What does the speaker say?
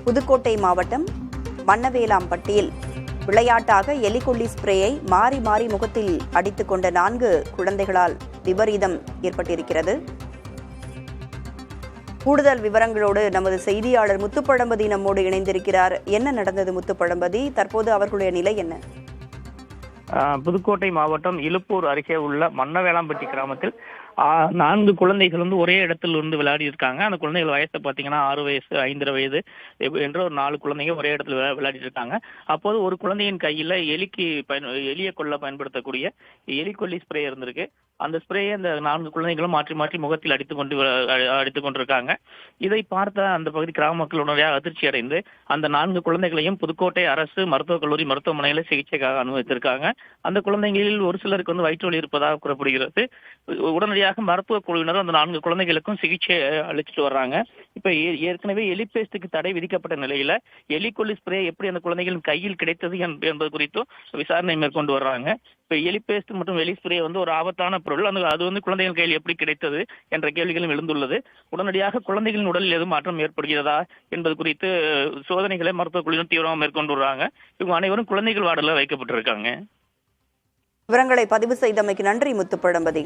புதுக்கோட்டை மாவட்டம் மன்னவேலாம்பட்டியில் விளையாட்டாக எலிக்கொல்லி ஸ்ப்ரேயை மாறி மாறி முகத்தில் அடித்துக் கொண்ட 4 குழந்தைகளால் விபரீதம் ஏற்பட்டிருக்கிறது. கூடுதல் விவரங்களோடு நமது செய்தியாளர் முத்துப்பழம்பதி நம்மோடு இணைந்திருக்கிறார். என்ன நடந்தது முத்துப்பழம்பதி? தற்போது அவர்களுடைய நிலை என்ன? புதுக்கோட்டை மாவட்டம் இலுப்பூர் அருகே உள்ள மன்னவேலாம்பட்டி கிராமத்தில் 4 குழந்தைகள் ஒரே இடத்துல இருந்து விளையாடி இருக்காங்க. அந்த குழந்தைகள் வயசு பார்த்தீங்கன்னா 6 வயசு, 5.5 வயது என்ற ஒரு 4 குழந்தைங்க ஒரே இடத்துல விளையாடிட்டு இருக்காங்க. அப்போது ஒரு குழந்தையின் கையில எலியை கொல்ல பயன்படுத்தக்கூடிய எலிக்கொல்லி ஸ்ப்ரே இருந்திருக்கு. அந்த ஸ்ப்ரேயை அந்த 4 குழந்தைகளும் மாற்றி மாற்றி முகத்தில் அடித்துக் கொண்டிருக்காங்க. இதை பார்த்த அந்த பகுதி கிராம மக்கள் உடனடியாக அதிர்ச்சி அடைந்து அந்த 4 குழந்தைகளையும் புதுக்கோட்டை அரசு மருத்துவக் கல்லூரி மருத்துவமனையில் சிகிச்சைக்காக அனுமதித்திருக்காங்க. அந்த குழந்தைகளில் ஒரு சிலருக்கு வயிற்று வலி இருப்பதாக கூறப்படுகிறது. உடனடியாக மருத்துவ குழுவினர் அந்த 4 குழந்தைகளுக்கும் சிகிச்சை அளிச்சுட்டு வர்றாங்க. இப்ப ஏற்கனவே எலி பேஸ்டுக்கு தடை விதிக்கப்பட்ட நிலையில எலிக்கொல்லி ஸ்ப்ரே எப்படி அந்த குழந்தைகளின் கையில் கிடைத்தது என்பது குறித்தும் விசாரணை மேற்கொண்டு வர்றாங்க. இப்ப எலி பேஸ்ட் மற்றும் எலி ஸ்ப்ரே ஒரு ஆபத்தான பொருள். அது குழந்தைகள் கையில் எப்படி கிடைத்தது என்ற கேள்விகளும் எழுந்துள்ளது. உடனடியாக குழந்தைகளின் உடலில் எதுவும் மாற்றம் ஏற்படுகிறதா என்பது குறித்து சோதனைகளை மருத்துவ குழுவினர் தீவிரமாக மேற்கொண்டு வர்றாங்க. இவங்க அனைவரும் குழந்தைகள் வார்டில் வைக்கப்பட்டிருக்காங்க. விவரங்களை பதிவு செய்தமைக்கு நன்றி முத்துப்பழம்பதி.